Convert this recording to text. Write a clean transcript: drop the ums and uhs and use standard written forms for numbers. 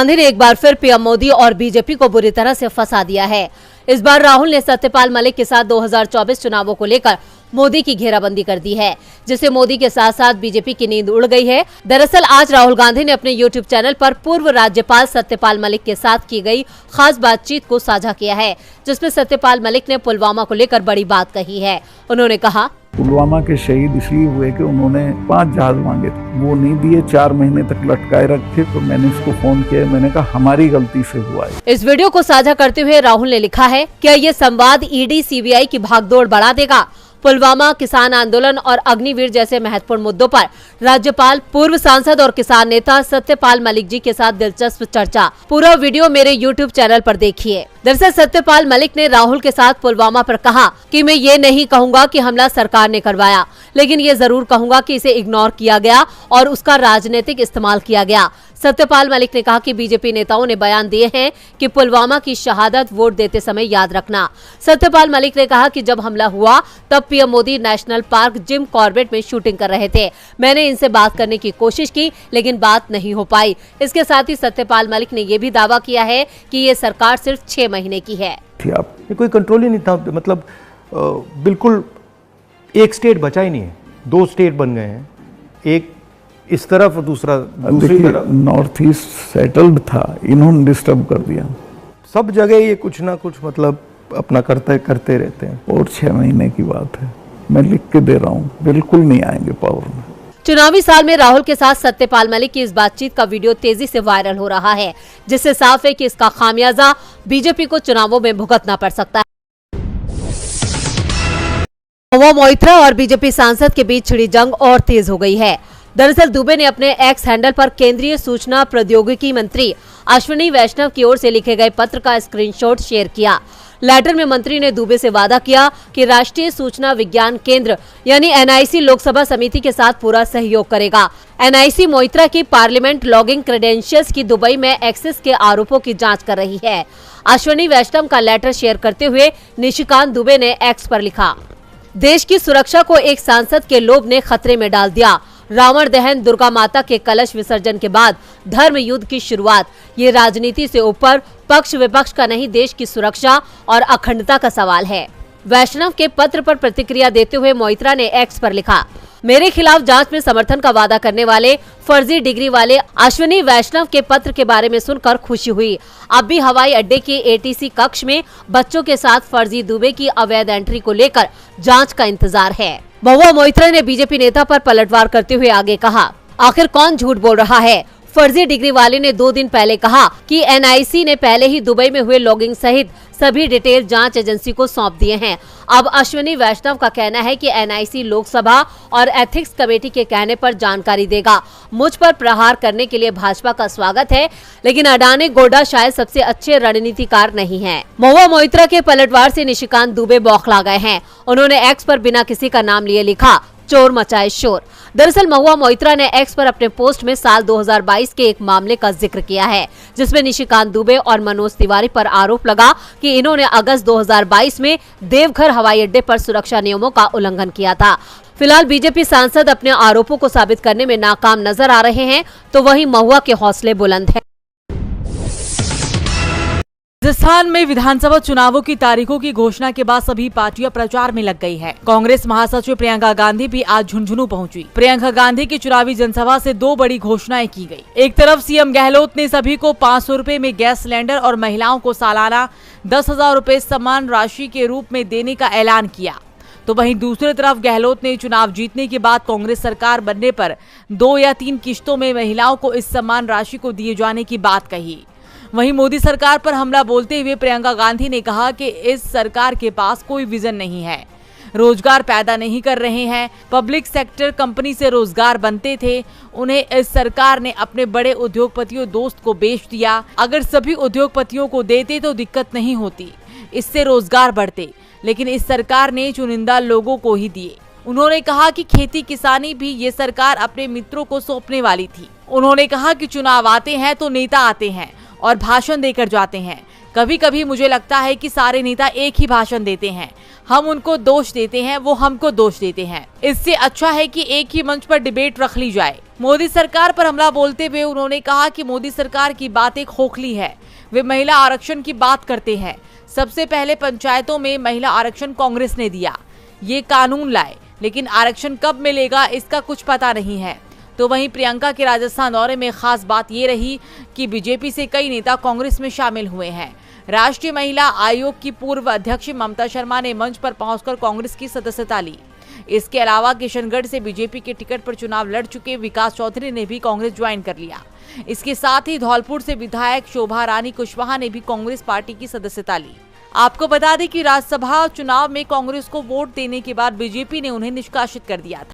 गांधी ने एक बार फिर पीएम मोदी और बीजेपी को बुरी तरह से फंसा दिया है। इस बार राहुल ने सत्यपाल मलिक के साथ 2024 चुनावों को लेकर मोदी की घेराबंदी कर दी है, जिससे मोदी के साथ साथ बीजेपी की नींद उड़ गई है। दरअसल आज राहुल गांधी ने अपने YouTube चैनल पर पूर्व राज्यपाल सत्यपाल मलिक के साथ की गई खास बातचीत को साझा किया है, जिसमें सत्यपाल मलिक ने पुलवामा को लेकर बड़ी बात कही है। उन्होंने कहा, पुलवामा के शहीद इसलिए हुए कि उन्होंने 5 जहाज मांगे थे, वो नहीं दिए, 4 महीने तक लटकाए रखे। तो मैंने इसको फोन किया, मैंने कहा हमारी गलती से हुआ है। इस वीडियो को साझा करते हुए राहुल ने लिखा है, क्या ये संवाद ईडी सीबीआई की भागदौड़ बढ़ा देगा? पुलवामा, किसान आंदोलन और अग्निवीर जैसे महत्वपूर्ण मुद्दों पर राज्यपाल, पूर्व सांसद और किसान नेता सत्यपाल मलिक जी के साथ दिलचस्प चर्चा। पूरा वीडियो मेरे YouTube चैनल पर देखिए। दरअसल सत्यपाल मलिक ने राहुल के साथ पुलवामा पर कहा कि मैं ये नहीं कहूंगा कि हमला सरकार ने करवाया, लेकिन ये जरूर कहूंगा कि इसे इग्नोर किया गया और उसका राजनीतिक इस्तेमाल किया गया। सत्यपाल मलिक ने कहा कि बीजेपी नेताओं ने बयान दिए हैं कि पुलवामा की शहादत वोट देते समय याद रखना। सत्यपाल मलिक ने कहा कि जब हमला हुआ तब PM Modi national park Jim Corbett में शूटिंग कर रहे थे। मैंने इनसे बात करने की कोशिश की, लेकिन बात नहीं हो पाई। इसके साथ ही सत्यपाल मलिक ने ये भी दावा किया है कि ये सरकार सिर्फ 6 महीने की है। ये कोई कंट्रोल ही नहीं था, मतलब बिल्कुल एक स्टेट बचा ही नहीं है, 2 स्टेट बन गए हैं, एक इस तरफ दूसरा दूसरी तरफ। नॉर्थ ईस्ट सेटल्ड था, इन्होंने डिस्टर्ब कर दिया। सब जगह ये कुछ ना कुछ मतलब अपना करते रहते हैं। और 6 महीने की बात है, मैं लिख के दे रहा हूँ, बिल्कुल नहीं आएंगे पावर में। चुनावी साल में राहुल के साथ सत्यपाल मलिक की इस बातचीत का वीडियो तेजी से वायरल हो रहा है, जिससे साफ है कि इसका खामियाजा बीजेपी को चुनावों में भुगतना पड़ सकता है। महुआ मोइत्रा और बीजेपी सांसद के बीच छिड़ी जंग और तेज हो गई है। दरअसल दुबे ने अपने एक्स हैंडल पर केंद्रीय सूचना प्रौद्योगिकी मंत्री अश्विनी वैष्णव की ओर से लिखे गए पत्र का स्क्रीनशॉट शेयर किया। लेटर में मंत्री ने दुबे से वादा किया कि राष्ट्रीय सूचना विज्ञान केंद्र यानी एनआईसी लोकसभा समिति के साथ पूरा सहयोग करेगा। एनआईसी मोइत्रा की पार्लियामेंट लॉगिंग क्रेडेंशियल्स की दुबई में एक्सेस के आरोपों की जांच कर रही है। अश्विनी वैष्णव का लेटर शेयर करते हुए निशिकांत दुबे ने एक्स पर लिखा, देश की सुरक्षा को एक सांसद के लोभ ने खतरे में डाल दिया। रावण दहन, दुर्गा माता के कलश विसर्जन के बाद धर्म युद्ध की शुरुआत। ये राजनीति से ऊपर पक्ष विपक्ष का नहीं, देश की सुरक्षा और अखंडता का सवाल है। वैष्णव के पत्र पर प्रतिक्रिया देते हुए मोइत्रा ने एक्स पर लिखा, मेरे खिलाफ जांच में समर्थन का वादा करने वाले फर्जी डिग्री वाले अश्विनी वैष्णव के पत्र के बारे में सुनकर खुशी हुई। अब भी हवाई अड्डे के एटीसी कक्ष में बच्चों के साथ फर्जी दुबे की अवैध एंट्री को लेकर जांच का इंतजार है। महुआ मोइत्रा ने बीजेपी नेता पर पलटवार करते हुए आगे कहा, आखिर कौन झूठ बोल रहा है? फर्जी डिग्री वाले ने 2 दिन पहले कहा कि एनआईसी ने पहले ही दुबई में हुए लॉगिंग सहित सभी डिटेल जांच एजेंसी को सौंप दिए हैं। अब अश्विनी वैष्णव का कहना है कि एनआईसी लोकसभा और एथिक्स कमेटी के कहने पर जानकारी देगा। मुझ पर प्रहार करने के लिए भाजपा का स्वागत है, लेकिन अडानी गोडा शायद सबसे अच्छे रणनीतिकार नहीं है। महुआ मोइत्रा के पलटवार से निशिकांत दुबे बौखला गए हैं। उन्होंने एक्स पर बिना किसी का नाम लिए लिखा, चोर मचाए शोर। दरअसल महुआ मोइत्रा ने एक्स पर अपने पोस्ट में साल 2022 के एक मामले का जिक्र किया है, जिसमें निशिकांत दुबे और मनोज तिवारी पर आरोप लगा कि इन्होंने अगस्त 2022 में देवघर हवाई अड्डे पर सुरक्षा नियमों का उल्लंघन किया था। फिलहाल बीजेपी सांसद अपने आरोपों को साबित करने में नाकाम नजर आ रहे हैं, तो वहीं महुआ के हौसले बुलंद हैं। राजस्थान में विधानसभा चुनावों की तारीखों की घोषणा के बाद सभी पार्टियां प्रचार में लग गई है। कांग्रेस महासचिव प्रियंका गांधी भी आज झुंझुनू पहुंची। प्रियंका गांधी की चुनावी जनसभा से 2 बड़ी घोषणाएं की गई। एक तरफ सीएम गहलोत ने सभी को 500 रुपए में गैस सिलेंडर और महिलाओं को सालाना 10,000 रुपए सम्मान राशि के रूप में देने का ऐलान किया, तो वहीं दूसरी तरफ गहलोत ने चुनाव जीतने के बाद कांग्रेस सरकार बनने पर 2 या 3 किश्तों में महिलाओं को इस सम्मान राशि को दिए जाने की बात कही। वहीं मोदी सरकार पर हमला बोलते हुए प्रियंका गांधी ने कहा कि इस सरकार के पास कोई विजन नहीं है, रोजगार पैदा नहीं कर रहे हैं। पब्लिक सेक्टर कंपनी से रोजगार बनते थे, उन्हें इस सरकार ने अपने बड़े उद्योगपतियों दोस्त को बेच दिया। अगर सभी उद्योगपतियों को देते तो दिक्कत नहीं होती, इससे रोजगार बढ़ते, लेकिन इस सरकार ने चुनिंदा लोगों को ही दिए। उन्होंने कहा कि खेती किसानी भी ये सरकार अपने मित्रों को सौंपने वाली थी। उन्होंने कहा कि चुनाव आते हैं तो नेता आते हैं और भाषण देकर जाते हैं, कभी कभी मुझे लगता है कि सारे नेता एक ही भाषण देते हैं, हम उनको दोष देते हैं, वो हमको दोष देते हैं। इससे अच्छा है कि एक ही मंच पर डिबेट रख ली जाए। मोदी सरकार पर हमला बोलते हुए उन्होंने कहा कि मोदी सरकार की बातें खोखली है, वे महिला आरक्षण की बात करते हैं। सबसे पहले पंचायतों में महिला आरक्षण कांग्रेस ने दिया, ये कानून लाए, लेकिन आरक्षण कब मिलेगा इसका कुछ पता नहीं है। तो वहीं प्रियंका के राजस्थान दौरे में खास बात ये रही कि बीजेपी से कई नेता कांग्रेस में शामिल हुए हैं। राष्ट्रीय महिला आयोग की पूर्व अध्यक्ष ममता शर्मा ने मंच पर पहुंचकर कांग्रेस की सदस्यता ली। इसके अलावा किशनगढ़ से बीजेपी के टिकट पर चुनाव लड़ चुके विकास चौधरी ने भी कांग्रेस ज्वाइन कर लिया। इसके साथ ही धौलपुर से विधायक शोभा रानी कुशवाहा ने भी कांग्रेस पार्टी की सदस्यता ली। आपको बता दें कि राज्यसभा चुनाव में कांग्रेस को वोट देने के बाद बीजेपी ने उन्हें निष्कासित कर दिया था।